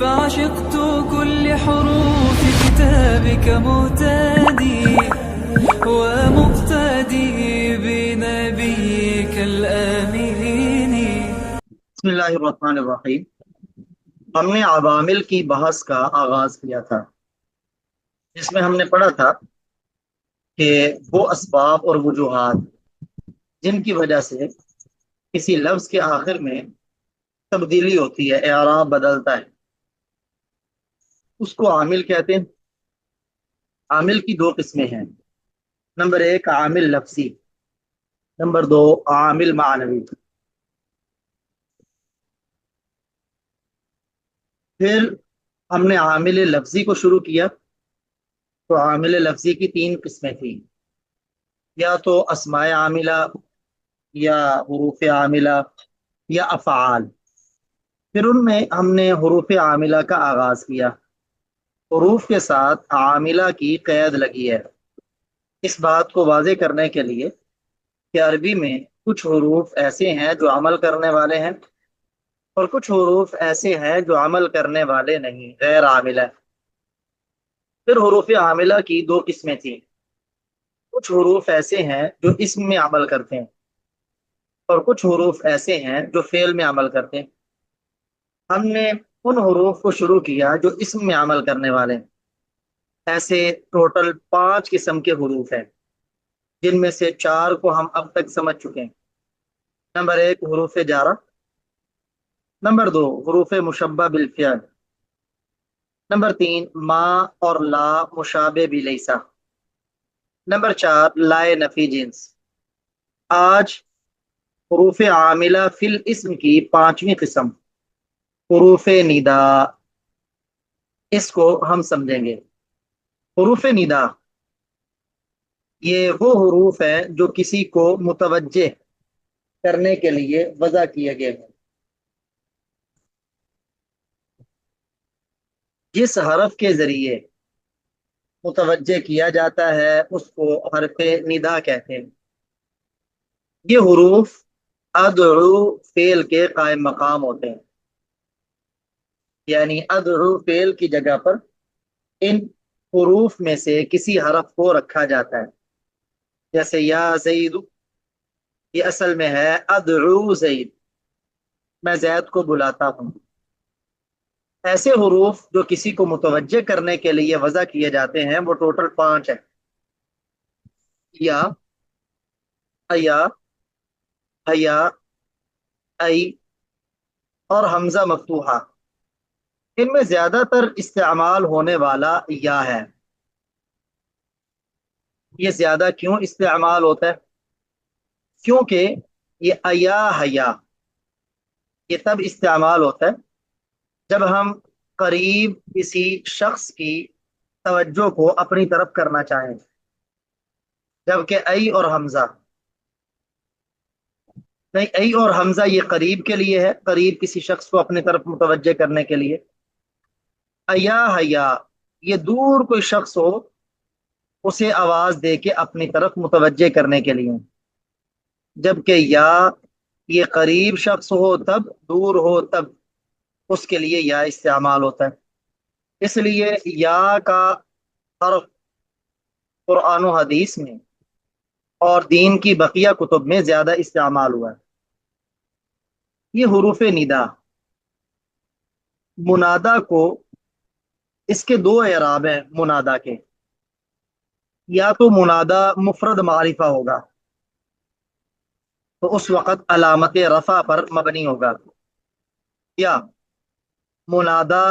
فعشقت كل حروف كتابك مهتدي ومقتدي بنبيك الأمين. بسم اللہ الرحمن الرحیم۔ ہم نے عوامل کی بحث کا آغاز کیا تھا، جس میں ہم نے پڑھا تھا کہ وہ اسباب اور وجوہات جن کی وجہ سے کسی لفظ کے آخر میں تبدیلی ہوتی ہے، اعراب بدلتا ہے، اس کو عامل کہتے ہیں۔ عامل کی دو قسمیں ہیں، نمبر ایک عامل لفظی، نمبر دو عامل معنوی۔ پھر ہم نے عامل لفظی کو شروع کیا، تو عامل لفظی کی تین قسمیں تھیں، یا تو اسماء عاملہ، یا حروف عاملہ، یا افعال۔ پھر ان میں ہم نے حروف عاملہ کا آغاز کیا۔ حروف کے ساتھ عاملہ کی قید لگی ہے، اس بات کو واضح کرنے کے لیے کہ عربی میں کچھ حروف ایسے ہیں جو عمل کرنے والے ہیں، اور کچھ حروف ایسے ہیں جو عمل کرنے والے نہیں، غیر عاملہ۔ پھر حروف عاملہ کی دو قسمیں تھیں، کچھ حروف ایسے ہیں جو اسم میں عمل کرتے ہیں، اور کچھ حروف ایسے ہیں جو فعل میں عمل کرتے ہیں۔ ہم نے ان حروف کو شروع کیا جو اسم میں عمل کرنے والے ہیں۔ ایسے ٹوٹل 5 قسم کے حروف ہیں، جن میں سے 4 کو ہم اب تک سمجھ چکے ہیں۔ نمبر 1 حروف جارہ، نمبر 2 حروف مشبہ بالفعل، نمبر 3 ما اور لا مشابہ بلیسا، نمبر 4 لائے نفی جنس۔ آج حروف عاملہ فی الاسم کی 5ویں قسم، حروف ندا، اس کو ہم سمجھیں گے۔ حروف ندا یہ وہ حروف ہیں جو کسی کو متوجہ کرنے کے لیے وضع کیے گئے ہیں۔ جس حرف کے ذریعے متوجہ کیا جاتا ہے اس کو حرف ندا کہتے ہیں۔ یہ حروف ادعو فعل کے قائم مقام ہوتے ہیں، یعنی ادعو فعل کی جگہ پر ان حروف میں سے کسی حرف کو رکھا جاتا ہے، جیسے یا زید، یہ اصل میں ہے ادعو زید، میں زید کو بلاتا ہوں۔ ایسے حروف جو کسی کو متوجہ کرنے کے لیے وضع کیے جاتے ہیں وہ ٹوٹل 5 ہیں، یا، ایا، حیا، ای اور حمزہ مفتوحہ۔ ان میں زیادہ تر استعمال ہونے والا یا ہے۔ یہ زیادہ کیوں استعمال ہوتا ہے؟ کیونکہ یہ ایا حیا یہ تب استعمال ہوتا ہے جب ہم قریب کسی شخص کی توجہ کو اپنی طرف کرنا چاہیں، جبکہ ای اور حمزہ نہیں، ای اور حمزہ یہ قریب کے لیے ہے، قریب کسی شخص کو اپنی طرف متوجہ کرنے کے لیے۔ ایا حیا یہ دور کوئی شخص ہو اسے آواز دے کے اپنی طرف متوجہ کرنے کے لیے، جبکہ یا یہ قریب شخص ہو تب، دور ہو تب، اس کے لیے یا استعمال ہوتا ہے۔ اس لیے یا کا حرف قرآن و حدیث میں اور دین کی بقیہ کتب میں زیادہ استعمال ہوا ہے۔ یہ حروف ندا، منادا کو، اس کے 2 اعراب ہیں منادا کے، یا تو منادا مفرد معرفہ ہوگا تو اس وقت علامت رفع پر مبنی ہوگا، یا منادا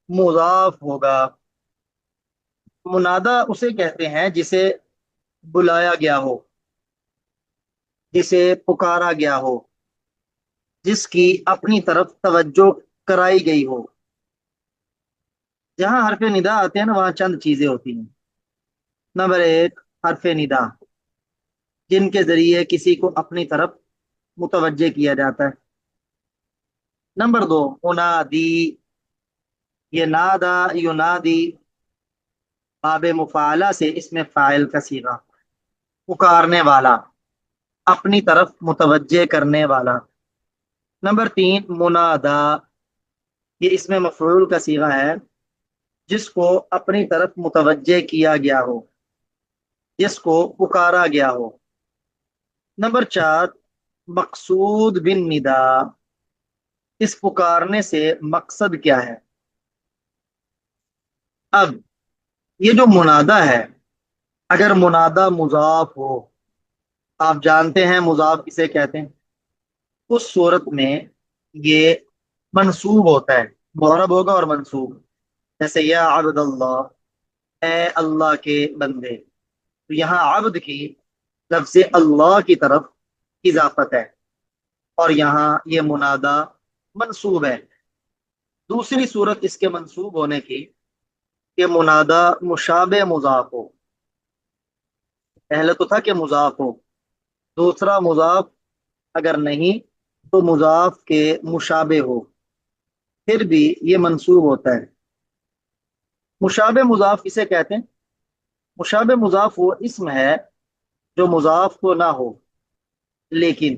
مضاف ہوگا۔ منادا اسے کہتے ہیں جسے بلایا گیا ہو، جسے پکارا گیا ہو، جس کی اپنی طرف توجہ کرائی گئی ہو۔ جہاں حرف ندا آتے ہیں نا وہاں چند چیزیں ہوتی ہیں۔ نمبر 1 حرف ندا، جن کے ذریعے کسی کو اپنی طرف متوجہ کیا جاتا ہے۔ نمبر 2 منادی، یہ نادا ینادی باب مفعلہ سے اس میں فاعل کا صیغہ، پکارنے والا، اپنی طرف متوجہ کرنے والا۔ نمبر 3 منادا، یہ اسم مفعول کا صیغہ ہے جس کو اپنی طرف متوجہ کیا گیا ہو، جس کو پکارا گیا ہو۔ نمبر 4، مقصود بن ندا، اس پکارنے سے مقصد کیا ہے؟ اب یہ جو منادا ہے، اگر منادا مضاف ہو، آپ جانتے ہیں مضاف کسے کہتے ہیں، اس صورت میں یہ منصوب ہوتا ہے، معرب ہوگا اور منصوب، جیسے یا عبد اللہ، اے اللہ کے بندے، تو یہاں عبد کی لفظ اللہ کی طرف اضافت ہے، اور یہاں یہ منادا منصوب ہے۔ دوسری صورت اس کے منصوب ہونے کی کہ منادا مشابہ مضاف ہو، پہلے تو تھا کہ مضاف ہو، دوسرا مضاف اگر نہیں تو مضاف کے مشابہ ہو، پھر بھی یہ منصوب ہوتا ہے۔ مشابہ مضاف کسے کہتے ہیں؟ مشابہ مضاف وہ اسم ہے جو مضاف تو نہ ہو لیکن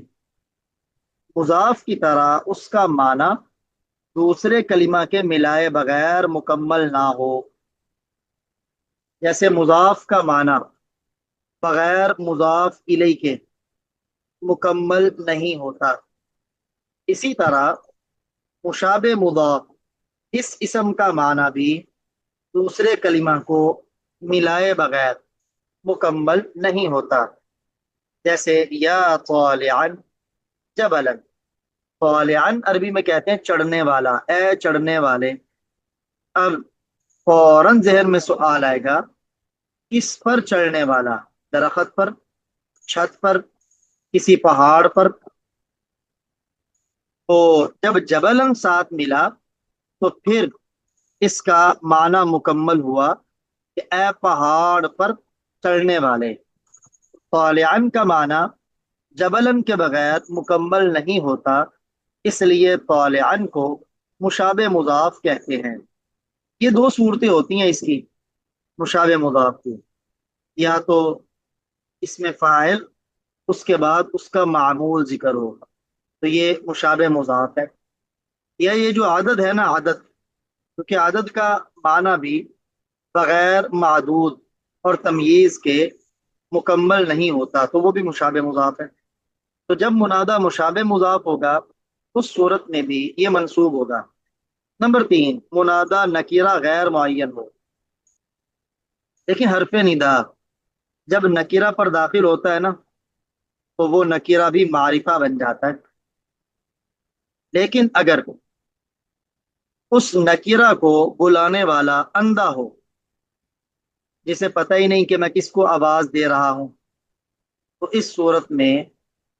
مضاف کی طرح اس کا معنی دوسرے کلمہ کے ملائے بغیر مکمل نہ ہو، جیسے مضاف کا معنی بغیر مضاف الیہ کے مکمل نہیں ہوتا، اسی طرح مشابہ مضاف اس اسم کا معنی بھی دوسرے کلمہ کو ملائے بغیر مکمل نہیں ہوتا، جیسے یا طالعا جبلا، طالعا عربی میں کہتے ہیں چڑھنے والا، اے چڑھنے والے۔ اب فوراً ذہن میں سوال آئے گا، کس پر چڑھنے والا؟ درخت پر، چھت پر، کسی پہاڑ پر؟ تو جب جبلن ساتھ ملا تو پھر اس کا معنی مکمل ہوا کہ اے پہاڑ پر چڑھنے والے۔ طالعن کا معنی جبلن کے بغیر مکمل نہیں ہوتا، اس لیے طالعن کو مشابہ مضاف کہتے ہیں۔ یہ دو صورتیں ہوتی ہیں اس کی، مشابہ مضاف کی، یا تو اس میں فاعل اس کے بعد اس کا معمول ذکر ہوگا تو یہ مشابہ مضاف ہے، یا یہ جو عدد ہے نا، عدد، کیونکہ عدد کا معنی بھی بغیر معدود اور تمییز کے مکمل نہیں ہوتا تو وہ بھی مشابہ مضاف ہے۔ تو جب منادہ مشابہ مضاف ہوگا اس صورت میں بھی یہ منصوب ہوگا۔ نمبر 3، منادہ نکیرہ غیر معین ہو۔ لیکن حرف ندا جب نکیرہ پر داخل ہوتا ہے نا تو وہ نکیرہ بھی معرفہ بن جاتا ہے، لیکن اگر اس نکیرہ کو بلانے والا اندھا ہو، جسے پتہ ہی نہیں کہ میں کس کو آواز دے رہا ہوں، تو اس صورت میں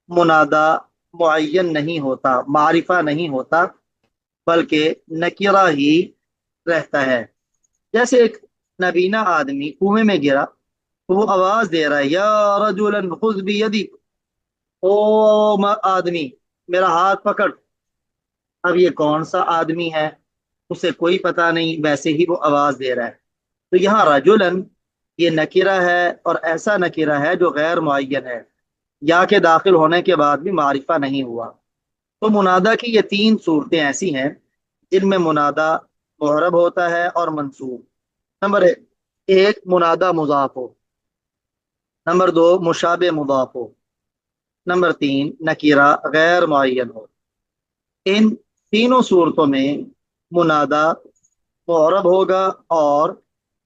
منادہ معین نہیں ہوتا، معرفہ نہیں ہوتا، بلکہ نکیرہ ہی رہتا ہے۔ جیسے ایک نبینا آدمی کنویں میں گرا تو وہ آواز دے رہا ہے یا رجلا خذ بیدی، او آدمی میرا ہاتھ پکڑ۔ اب یہ کون سا آدمی ہے اسے کوئی پتہ نہیں، ویسے ہی وہ آواز دے رہا ہے۔ تو یہاں رجلن یہ نکیرہ ہے، اور ایسا نکیرہ ہے جو غیر معین ہے، یا کے داخل ہونے کے بعد بھی معرفہ نہیں ہوا۔ تو منادہ کی یہ 3 صورتیں ایسی ہیں جن میں منادہ معرب ہوتا ہے اور منصوب۔ نمبر 1 منادہ مضاف ہو، نمبر 2 مشابہ مضاف ہو، نمبر 3 نکیرہ غیر معین ہو۔ ان تینوں صورتوں میں منادہ معرب ہوگا اور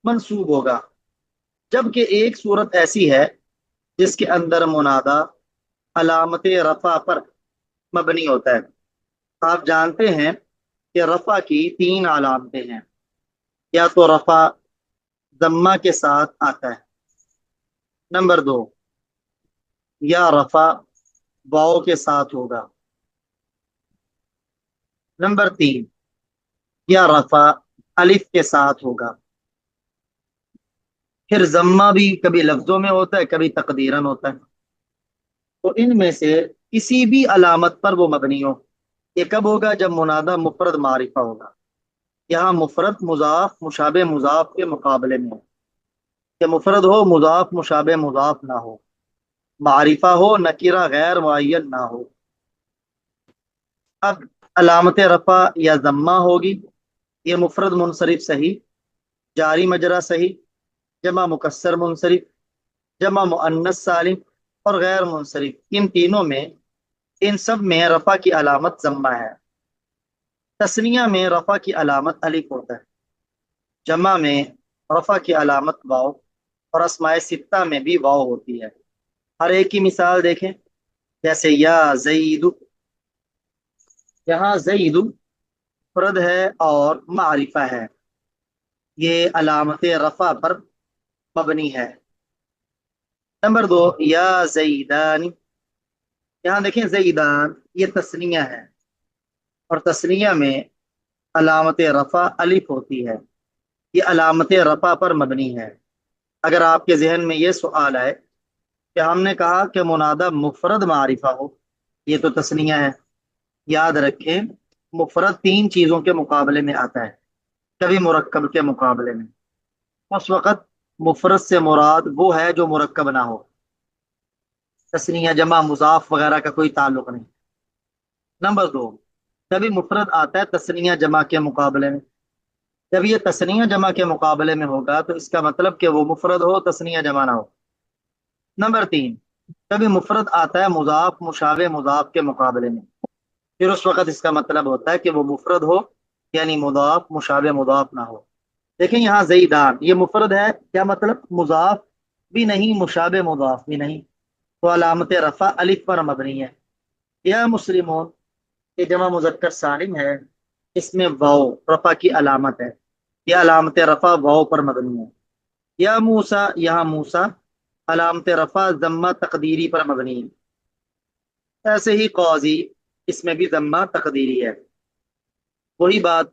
منصوب ہوگا، جبکہ ایک صورت ایسی ہے جس کے اندر منادہ علامت رفع پر مبنی ہوتا ہے۔ آپ جانتے ہیں کہ رفع کی 3 علامتیں ہیں، یا تو رفع ضمہ کے ساتھ آتا ہے، نمبر 2 یا رفع واو کے ساتھ ہوگا، نمبر 3 یا رفع الف کے ساتھ ہوگا۔ پھر ضمہ بھی کبھی لفظوں میں ہوتا ہے، کبھی تقدیراً ہوتا ہے۔ تو ان میں سے کسی بھی علامت پر وہ مبنی ہو۔ یہ کب ہوگا؟ جب منادہ مفرد معرفہ ہوگا۔ یہاں مفرد مضاف مشابہ مضاف کے مقابلے میں، کہ مفرد ہو مضاف مشابہ مضاف نہ ہو، معرفہ ہو نکیرہ غیر معین نہ ہو۔ اب علامت رفع یا ضمہ ہوگی، یہ مفرد منصرف صحیح، جاری مجرا صحیح، جمع مکسر منصرف، جمع مؤنث سالم اور غیر منصرف، ان تینوں میں، ان سب میں رفع کی علامت ضمہ ہے۔ تثنیہ میں رفع کی علامت الف ہوتا ہے، جمع میں رفع کی علامت واو، اور اسماء ستہ میں بھی واو ہوتی ہے۔ ہر ایک کی مثال دیکھیں، جیسے یا زید، یہاں زید فرد ہے اور معرفہ ہے، یہ علامت رفع پر مبنی ہے۔ نمبر دو، یا زیدان، یہاں دیکھیں زیدان یہ تثنیہ ہے، اور تثنیہ میں علامت رفع الف ہوتی ہے، یہ علامت رفع پر مبنی ہے۔ اگر آپ کے ذہن میں یہ سوال ہے کہ ہم نے کہا کہ منادہ مفرد معرفہ ہو، یہ تو تثنیہ ہے، یاد رکھیں مفرد تین چیزوں کے مقابلے میں آتا ہے، کبھی مرکب کے مقابلے میں، اس وقت مفرد سے مراد وہ ہے جو مرکب نہ ہو، تثنیہ جمع مضاف وغیرہ کا کوئی تعلق نہیں۔ نمبر دو، کبھی مفرد آتا ہے تثنیہ جمع کے مقابلے میں، جب یہ تثنیہ جمع کے مقابلے میں ہوگا تو اس کا مطلب کہ وہ مفرد ہو، تثنیہ جمع نہ ہو۔ نمبر تین، کبھی مفرد آتا ہے مضاف مشابہ مضاف کے مقابلے میں، پھر اس وقت اس کا مطلب ہوتا ہے کہ وہ مفرد ہو، یعنی مضاف مشابہ مضاف نہ ہو۔ دیکھیں یہاں زیدان یہ مفرد ہے، کیا مطلب؟ مضاف بھی نہیں، مشابہ مضاف بھی نہیں، تو علامت رفع الف پر مبنی ہے۔ یا مسلمون یہ جمع مذکر سالم ہے، اس میں واو رفع کی علامت ہے، یہ علامت رفع واو پر مبنی ہے۔ یا موسیٰ، یہاں موسیٰ علامت رفع ضمہ تقدیری پر مبنی ہے۔ ایسے ہی قاضی، اس میں بھی ضمہ تقدیری ہے۔ وہی بات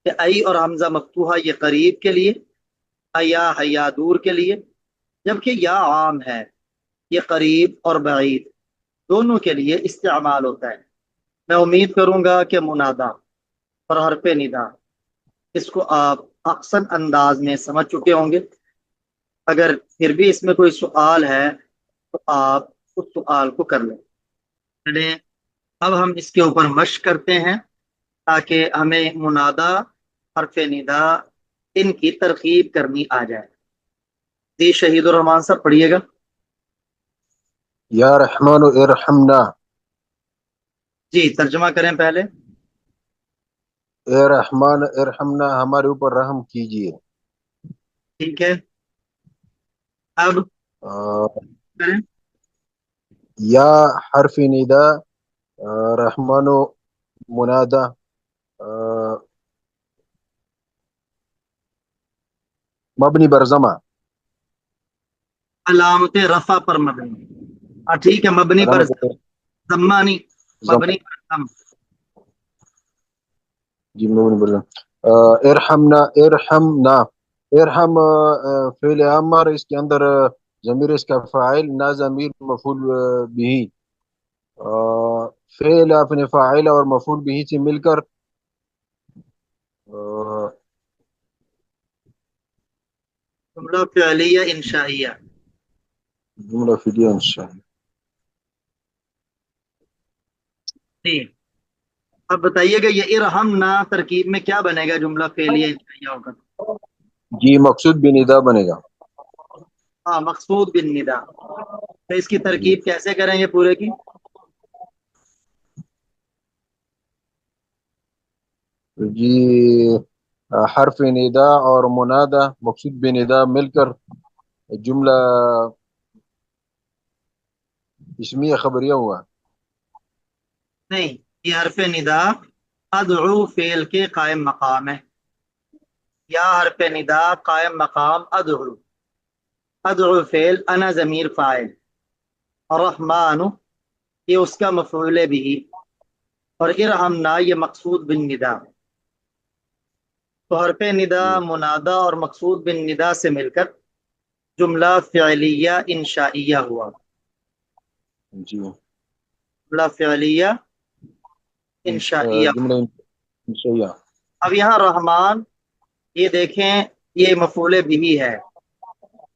کہ ای اور حمزہ مفتوحہ یہ قریب کے لیے، ایا حیا دور کے لیے، جبکہ یا عام ہے، یہ قریب اور بعید دونوں کے لیے استعمال ہوتا ہے۔ میں امید کروں گا کہ منادہ اور حرف ندا اس کو آپ احسن انداز میں سمجھ چکے ہوں گے۔ اگر پھر بھی اس میں کوئی سوال ہے تو آپ اس سوال کو کر لیں۔ چلیں اب ہم اس کے اوپر مشق کرتے ہیں تاکہ ہمیں منادہ، حرف ندا ان کی ترکیب کرنی آ جائے۔ جی شہید الرحمان صاحب پڑھیے گا۔ یا رحمان ارحمنا، جی ترجمہ کریں پہلے۔ اے رحمان ارحمنا، ہمارے اوپر رحم کیجیے۔ ٹھیک ہے، اب کریں۔ یا حرف ندا، رحمان منادہ، مبنی برزمہ، علامت رفع پر مبنی، ہاں ٹھیک ہے، مبنی پر علامت ضمہ نہیں، ضمہ، مبنی پر ضم۔ جی مبنی برزمہ۔ ارحمنا، ارحمنا، ارحم فعل امر، اس کے اندر ضمیر اس کا فاعل، نہ ضمیر مفعول بھی، فعل اپنے فاعل اور مفعول بھی سے مل کر جملہ فعلیہ انشائیہ۔ جملہ فعلیہ انشاء۔ ٹھیک، اب بتائیے گا یہ ارحمنا ترکیب میں کیا بنے گا؟ جملہ فعلیہ انشائیہ ہوگا۔ جی مقصود بندا بنے گا۔ ہاں مقصود بن ندا، تو اس کی جی ترکیب کیسے کریں گے پورے کی؟ جی حرف ندا اور منادہ مقصود بندا مل کر جملہ اسمیہ خبریہ ہوا۔ نہیں، یہ حرف ندا ادعو فعل کے قائم مقام ہے، یا حرف ندا قائم مقام ادعو، ادعو فعل، انا ضمیر فاعل، الرحمن یہ اس کا مفعول بھی، اور ارحمنا یہ مقصود بن ندا، تو حرف ندا منادہ اور مقصود بن ندا سے مل کر جملہ فعلیہ انشائیہ ہوا۔ جی جملہ فعلیہ انشائیہ۔ جملہ انشائیہ۔ اب یہاں رحمان یہ دیکھیں یہ مفعول بھی ہے،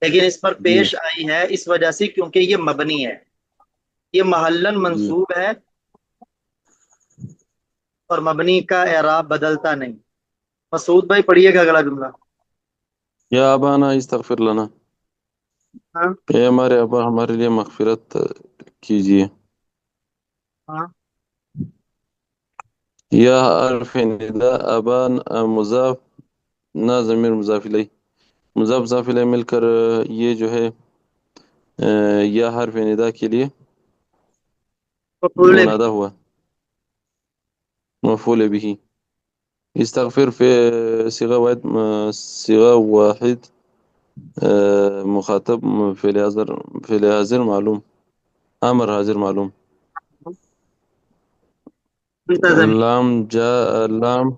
لیکن اس پر جی پیش آئی ہے اس وجہ سے کیونکہ یہ مبنی ہے، یہ محلن جی منصوب ہے، اور مبنی کا اعراب بدلتا نہیں. مسعود بھائی پڑھیے گا اگلا جملہ. یا ابانا استغفر لنا، ہاں اے ہمارے ابا ہمارے لیے مغفرت کیجیے. ہاں. یا حرف ندا، ابان مضاف، نہ ضمیر مضاف الیہ، مضاف مضاف الیہ مل کر یہ جو ہے یا حرف ندا کے لیے مفعول منادہ ہوا، مفعول به. استغفر في صيغة واحد مخاطب فعل حاضر معلوم، امر حاضر معلوم. انت زمین. لام جا لام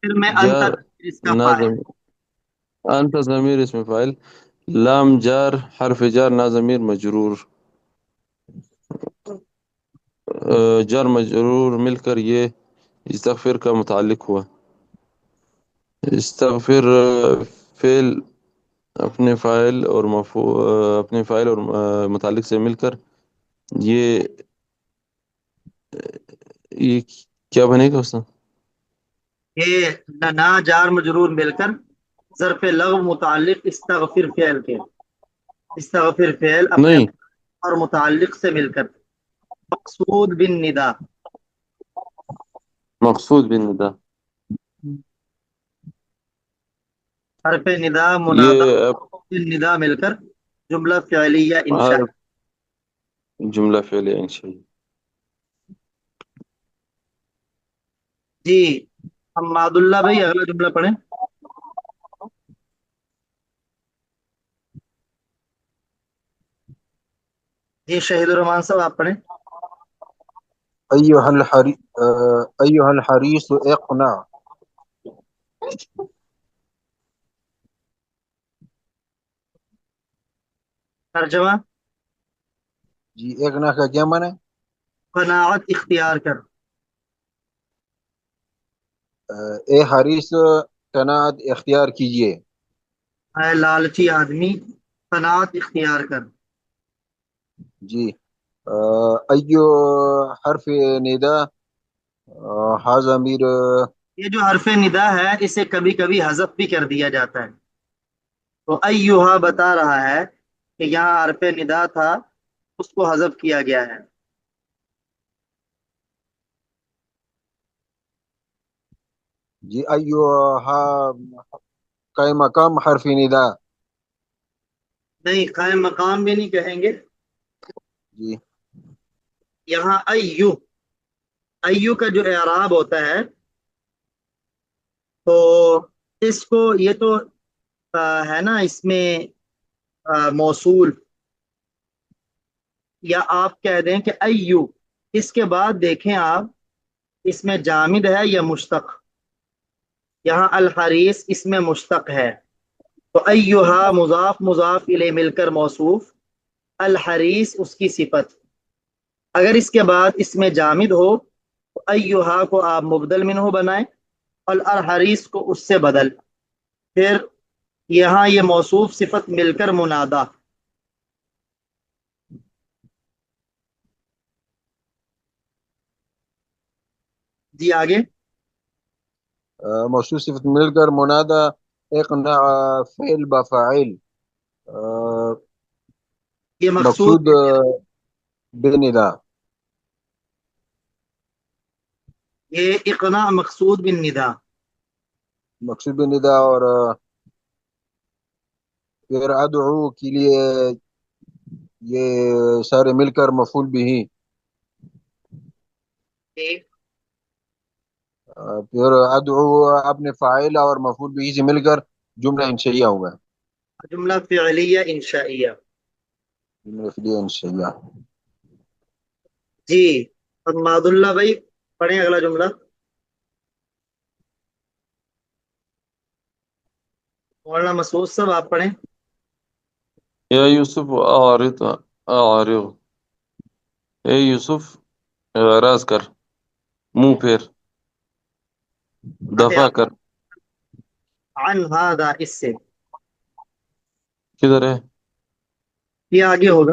پھر میں انت جار اس کا فاعل. نازم، انت ضمیر اسم فاعل، لام جار حرف جار نا ضمیر مجرور. جار مجرور مل کر یہ استغفر کا متعلق ہوا. استغفر فعل اپنے فاعل اور اپنے فاعل اور متعلق سے مل کر یہ یہ کیا بنے گا اس میں؟ یہ نا جار مجرور مل کر ظرف لغو متعلق استغفر فعل کے، استغفر فعل اپنے نہیں، اور متعلق سے مل کر مقصود بن ندا. مقصود بالنداء. حرف ندا منادا یہ بن ندا مل کر جملہ فعلیہ ہر انشاء. جملہ فعلیہ انشاء. جی حماد اللہ بھائی اگلا جملہ پڑھیں. جی شہید الرحمان صاحب آپ پڑھیں. ایھا الحریص اقنع. ترجمہ. جی اقنع کا کیا معنی ہے؟ قناعت اختیار کر. اے حریص قناعت اختیار کیجیے. اے لالچی آدمی قناعت اختیار کر. جی ایو حرف ندا ہا ضمیر. یہ جو حرف ندا ہے اسے کبھی کبھی حذف بھی کر دیا جاتا ہے. تو ایوہا بتا رہا ہے کہ یہاں حرف ندا تھا اس کو حذف کیا گیا ہے. جی ایو ہا کا مقام حرف ندا. نہیں قائم مقام بھی نہیں کہیں گے. جی یہاں ایو، ایو کا جو اعراب ہوتا ہے تو اس کو یہ تو ہے نا اس میں موصول، یا آپ کہہ دیں کہ ایو. اس کے بعد دیکھیں آپ اس میں جامد ہے یا مشتق. یہاں الحریص اس میں مشتق ہے تو ایوہا مضاف مضاف الیہ مل کر موصوف، الحریص اس کی صفت. اگر اس کے بعد اس میں جامد ہو تو ایوہا کو آپ مبدل منہ بنائیں اور الحریص کو اس سے بدل. پھر یہاں یہ موصوف صفت مل کر منادا. جی آگے. موصوف صفت مل کر منادى اقنع فعل بفاعل یہ مقصود مقصود بندا. یہ اقناع مقصود بن ندا. مقصود بندا اور پھر ادعو کے لیے یہ سارے مل کر مفعول بھی. پھر ادعو اپنے فاعل اور مفعول بھی سے مل کر جملہ انشائیہ ہوگا. جملہ فعلیہ انشائیہ. جملہ فعلیہ انشائیہ. جی حماد اللہ بھائی پڑھیں اگلا جملہ. مولانا مسعود صاحب آپ پڑھیں. یا یوسف اعرض، اعرض، اے یوسف اعراض کر، منہ پھیر، دفع کر. عن هذا اس سے. کدھر ہے؟ یہ آگے ہوگا.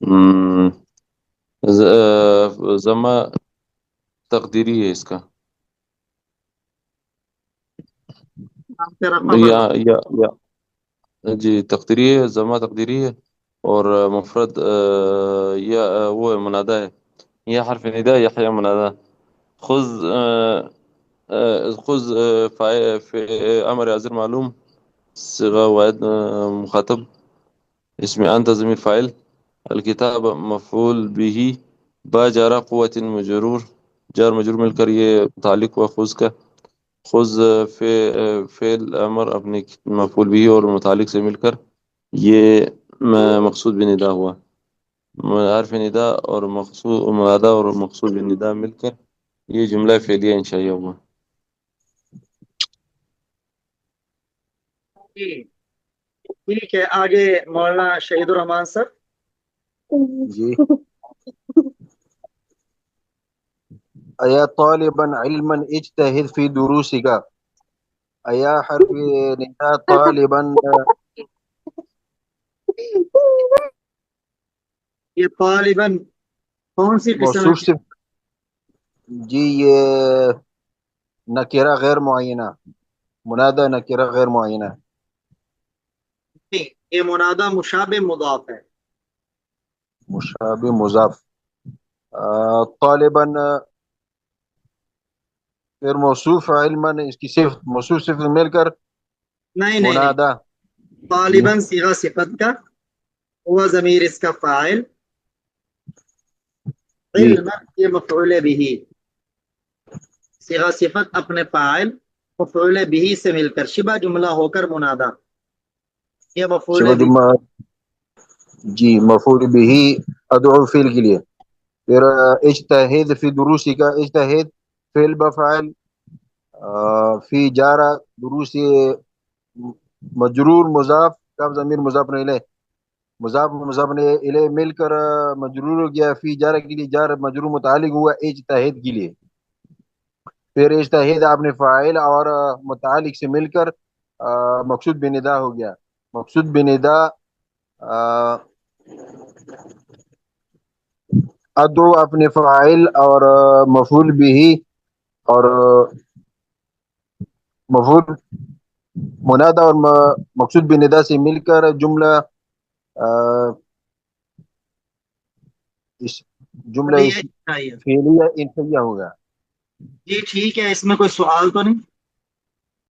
ہم، زما تقدیری ہے اس کا، نام تیرا خبر یا یا جی تقدیری ہے، زما تقدیری ہے، اور مفرد یا وہ ہے منادہ ہے، یا حرف نداء یا حیا منادہ. خذ خذ امر حاضر معلوم، صيغة واحد مخاطب، اسم أنت ضمير فاعل، الكتاب مفعول به، با جارا قوة مجرور، جار مجرور مل کر یہ متعلق ہوا خذ کا. خذ فعل امر اپنے مفعول به اور متعلق سے مل کر یہ مقصود بندہ ہوا. حرف ندا اور مقصود منادہ اور مقصود بندہ مل کر یہ جملہ فعلیہ انشائیہ ہوا. جی ٹھیک ہے، آگے مولانا شہید الرحمان سر. جی. ایا طالبا علما اجتهد في دروسك. ایا حرف نداء، طالبا یہ طالباً کون سی قسم موصوف ہے؟ سے. جی یہ نکرہ غیر معینہ، منادى نکرہ غیر معینہ. نہیں، یہ منادہ مشابہ مضاف ہے. مشابہ مضاف. طالبا پھر موصوف علما، اس کی صفت موصوف صفت مل کر نہیں نہیں نہیں، منادى. جی طالباً صیغہ صفت کا، ہوا ضمیر اس کا فاعل، جی علما یہ مفعول به، صیغہ صفت اپنے فاعل مفعول به سے مل کر شبہ جملہ ہو کر منادہ، یہ مفعول شبہ به. جملہ. جی مفعول به ادعو فعل کے لیے. پھر اجتہد فی دروسی کا، اجتہد فعل بفعل، فی جارہ دروس مجرور مضاف کا ضمیر مضاف الیہ، مضاف مضاف الیہ مل کر مجرور ہو گیا، فی جارہ کے لیے جار مجرور متعلق ہوا اجتہد کے لیے. پھر اجتہد آپ نے فاعل اور متعلق سے مل کر مقصود بندا ہو گیا. مقصود بندا ادعو اپنے فاعل اور مفعول بھی اور مفعول منادہ اور مقصود بندا سے مل کر جملہ اس جملہ چلیے چاہیے. فعلیہ انفیہ ہوگا. جی ٹھیک ہے، اس میں کوئی سوال تو نہیں؟